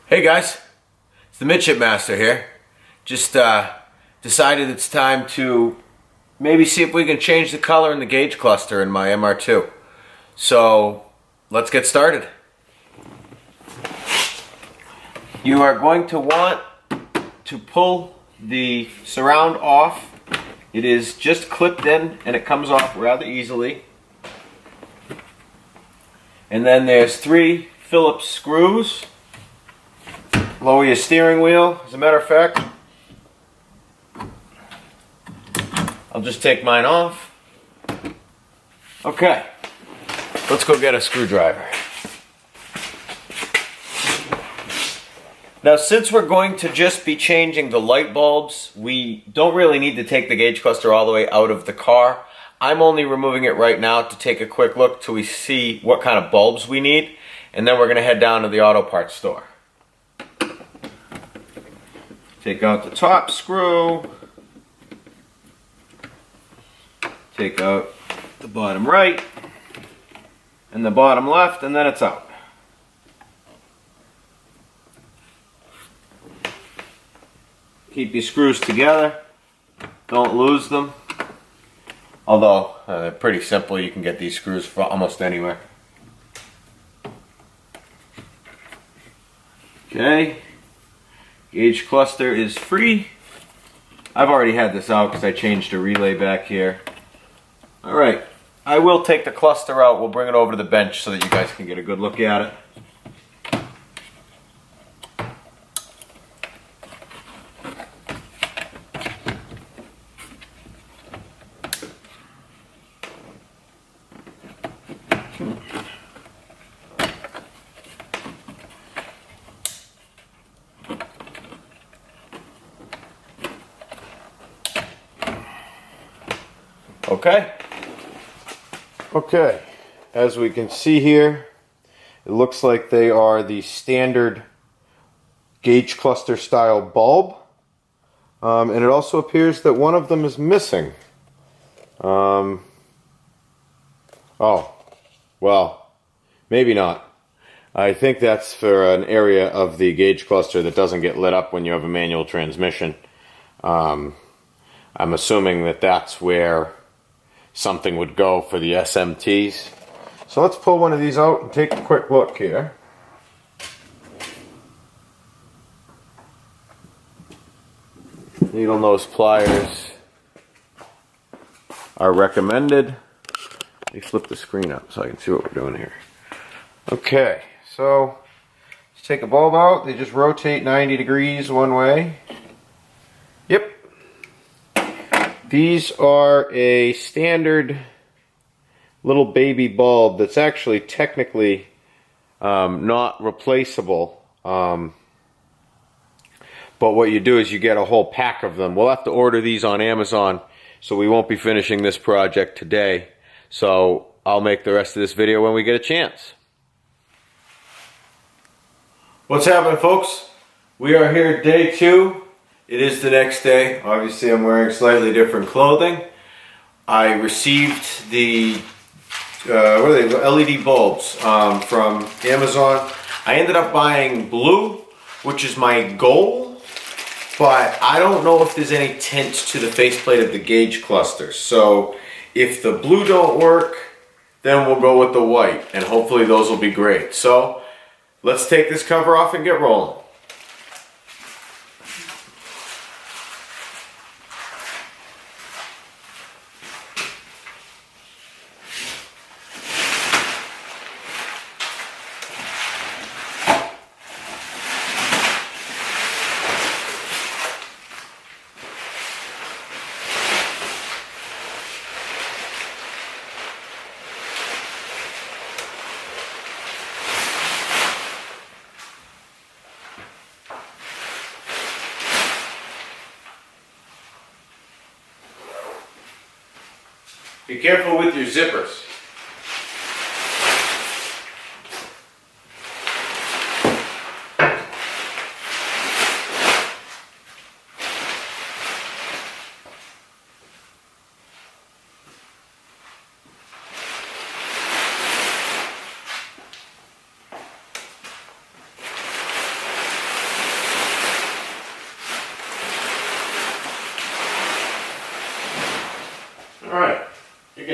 Hey guys, it's the Midship Master here. Just decided it's time to maybe see if we can change the color in the gauge cluster in my MR2. So let's get started. You are going to want to pull the surround off. It is just clipped in and it comes off rather easily. And then there's 3 Phillips screws. Lower your steering wheel. As a matter of fact, I'll just take mine off. Okay, let's go get a screwdriver. Now, since we're going to just be changing the light bulbs, we don't really need to take the gauge cluster all the way out of the car. I'm only removing it right now to take a quick look till we see what kind of bulbs we need, and then we're going to head down to the auto parts store. Take out the top screw, take out the bottom right and the bottom left, and then it's out. Keep your screws together, don't lose them. Although, they're pretty simple, you can get these screws from almost anywhere. Okay, gauge cluster is free. I've already had this out because I changed a relay back here. Alright, I will take the cluster out, we'll bring it over to the bench so that you guys can get a good look at it. Okay, as we can see here, it looks like they are the standard gauge cluster style bulb, and it also appears that one of them is missing. Oh, well, maybe not. I think that's for an area of the gauge cluster that doesn't get lit up when you have a manual transmission. I'm assuming that that's where something would go for the SMTs. So let's pull one of these out and take a quick look here. Needle nose pliers are recommended. Let me flip the screen up so I can see what we're doing here. Okay, so let's take a bulb out. They just rotate 90 degrees one way. Yep. These are a standard little baby bulb that's actually technically not replaceable. But what you do is you get a whole pack of them. We'll have to order these on Amazon, so we won't be finishing this project today. So I'll make the rest of this video when we get a chance. What's happening, folks? We are here day 2. It is the next day. Obviously, I'm wearing slightly different clothing. I received the what are they? LED bulbs from Amazon. I ended up buying blue, which is my goal, but I don't know if there's any tint to the faceplate of the gauge cluster. So if the blue don't work, then we'll go with the white, and hopefully those will be great. So let's take this cover off and get rolling. Be careful with your zippers.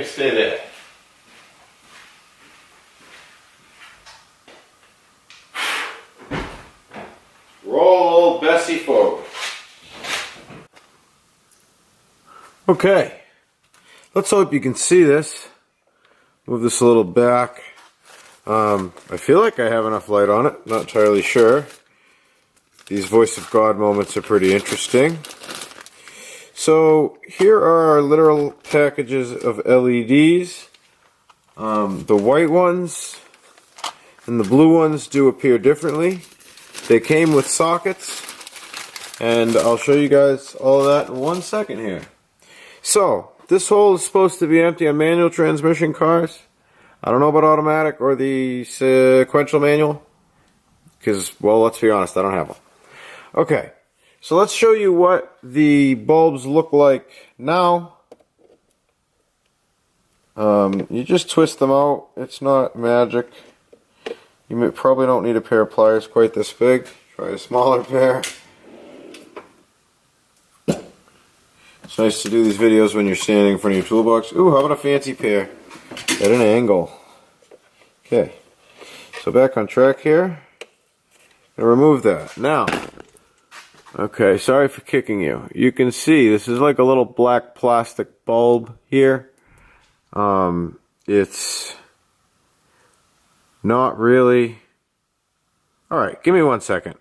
can stay there. Roll old Bessie forward. Okay, let's hope you can see this. Move this a little back. I feel like I have enough light on it, not entirely sure. These voice of God moments are pretty interesting. So here are our literal packages of LEDs. The white ones and the blue ones do appear differently. They came with sockets, and I'll show you guys all of that in 1 second here. So this hole is supposed to be empty on manual transmission cars. I don't know about automatic or the sequential manual, because, well, let's be honest, I don't have one. Okay, so let's show you what the bulbs look like now. You just twist them out. It's not magic. You probably don't need a pair of pliers quite this big. Try a smaller pair. It's nice to do these videos when you're standing in front of your toolbox. Ooh, how about a fancy pair at an angle? Okay, so back on track here. Gonna remove that. Now, okay, sorry for kicking you. You can see this is like a little black plastic bulb here. It's not really... Alright, give me 1 second.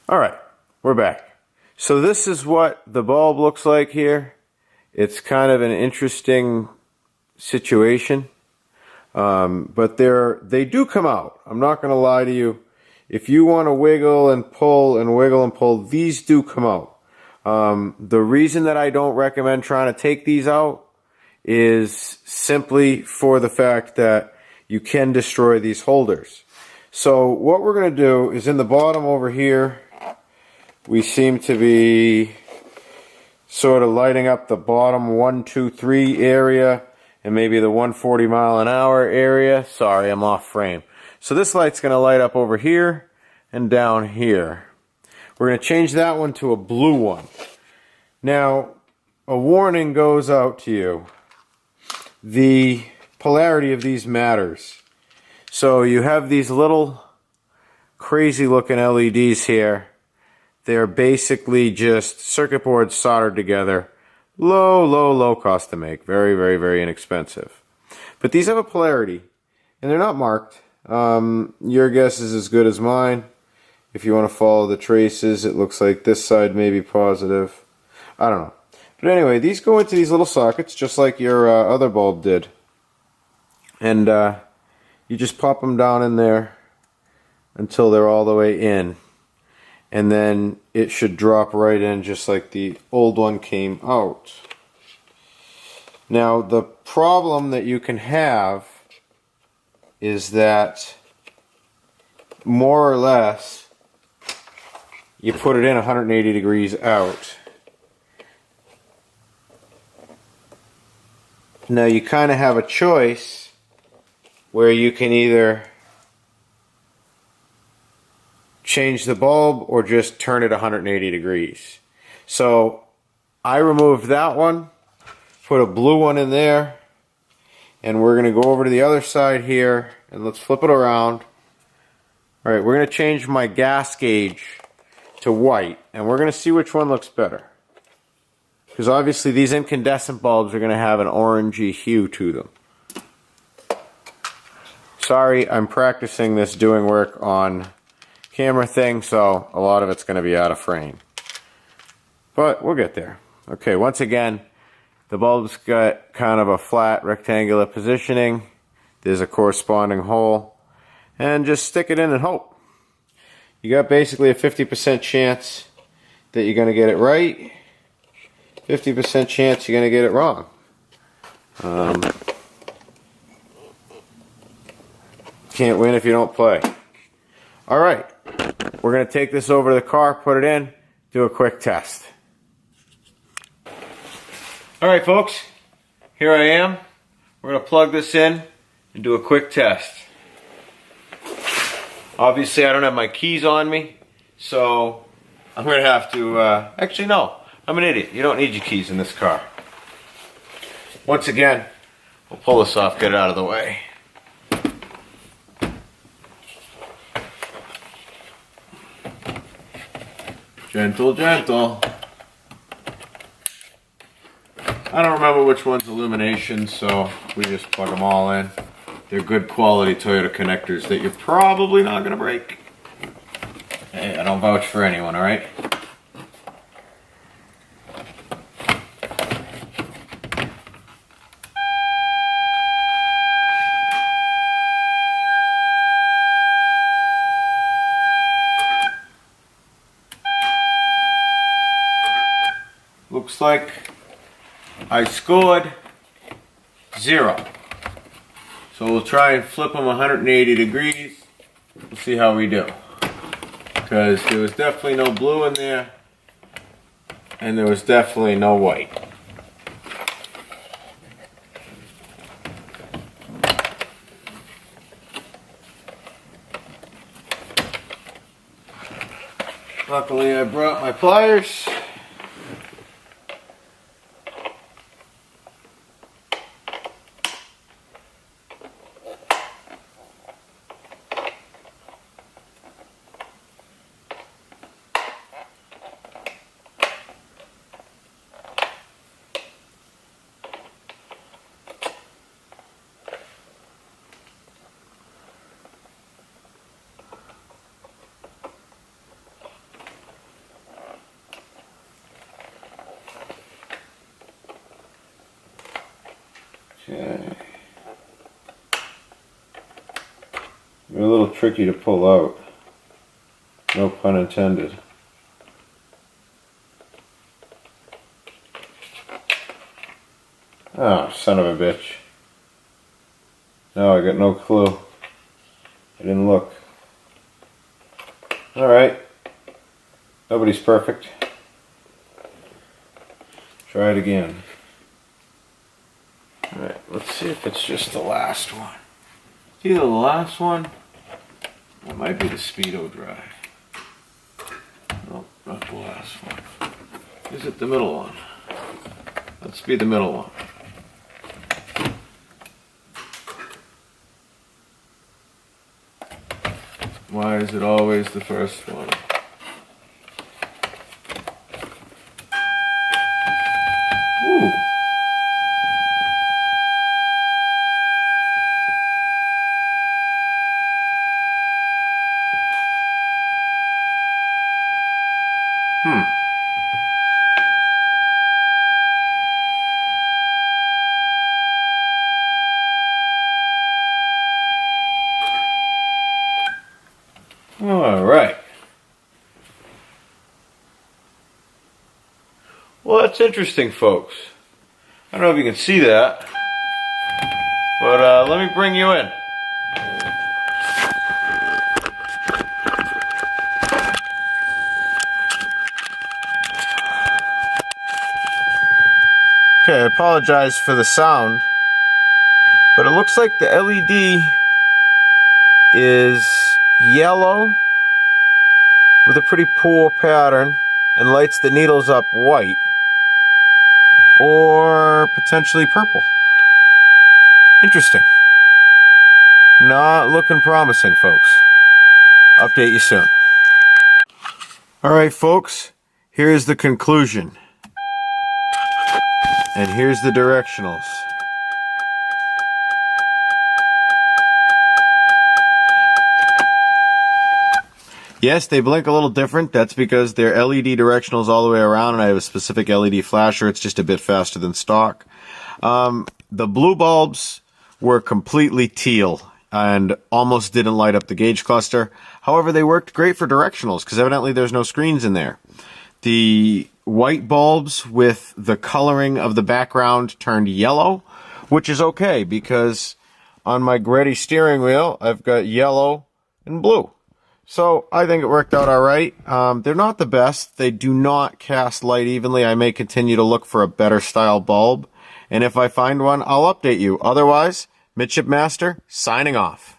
Alright, we're back. So this is what the bulb looks like here. It's kind of an interesting situation. But they do come out. I'm not going to lie to you. If you want to wiggle and pull and wiggle and pull, these do come out. The reason that I don't recommend trying to take these out is simply for the fact that you can destroy these holders. So what we're going to do is in the bottom over here, we seem to be sort of lighting up the bottom 1, 2, 3 area and maybe the 140 mile an hour area. Sorry, I'm off frame. So this light's going to light up over here and down here. We're going to change that one to a blue one. Now, a warning goes out to you. The polarity of these matters. So you have these little crazy looking LEDs here. They're basically just circuit boards soldered together. Low cost to make. Very, very, very inexpensive. But these have a polarity, and they're not marked. Your guess is as good as mine. If you want to follow the traces, it looks like this side may be positive. I don't know. But anyway, these go into these little sockets, just like your other bulb did. And you just pop them down in there until they're all the way in. And then it should drop right in just like the old one came out. Now the problem that you can have is that more or less you put it in 180 degrees out. Now you kind of have a choice where you can either change the bulb or just turn it 180 degrees. So I removed that one, put a blue one in there, and we're going to go over to the other side here and let's flip it around. Alright, we're going to change my gas gauge to white and we're going to see which one looks better. Because obviously these incandescent bulbs are going to have an orangey hue to them. Sorry, I'm practicing this doing work on camera thing, so a lot of it's going to be out of frame. But we'll get there. Okay, once again, the bulb's got kind of a flat rectangular positioning. There's a corresponding hole. and just stick it in and hope. You got basically a 50% chance that you're going to get it right, 50% chance you're going to get it wrong. Can't win if you don't play. Alright, we're going to take this over to the car, put it in, do a quick test. Alright folks, here I am. We're going to plug this in and do a quick test. Obviously I don't have my keys on me, so I'm going to have to, actually no, I'm an idiot. You don't need your keys in this car. Once again, we'll pull this off, get it out of the way. Gentle, gentle. I don't remember which one's illumination, so we just plug them all in. They're good quality Toyota connectors that you're probably not going to break. Hey, I don't vouch for anyone, alright? Looks like I scored 0. So we'll try and flip them 180 degrees. We'll see how we do. Because there was definitely no blue in there, and there was definitely no white. Luckily I brought my pliers. Okay. They're a little tricky to pull out. No pun intended. Oh, son of a bitch. No, I got no clue. I didn't look. Alright. Nobody's perfect. Try it again. Alright, let's see if it's just the last one. It's either the last one, or it might be the Speedo drive. No, not the last one. Is it the middle one? Let's be the middle one. Why is it always the first one? Ooh. All right. Well, that's interesting, folks. I don't know if you can see that, but let me bring you in. Okay, I apologize for the sound, but it looks like the LED is yellow with a pretty poor pattern and lights the needles up white, or potentially purple. Interesting. Not looking promising, folks. Update you soon. Alright folks, here's the conclusion. And here's the directionals. Yes, they blink a little different. That's because they're LED directionals all the way around, and I have a specific LED flasher. It's just a bit faster than stock. The blue bulbs were completely teal. and almost didn't light up the gauge cluster. However, they worked great for directionals because evidently there's no screens in there. The white bulbs with the coloring of the background turned yellow, which is okay because on my Greddy steering wheel, I've got yellow and blue. So I think it worked out all right. They're not the best. They do not cast light evenly. I may continue to look for a better style bulb. And if I find one, I'll update you. Otherwise, Midship Master, signing off.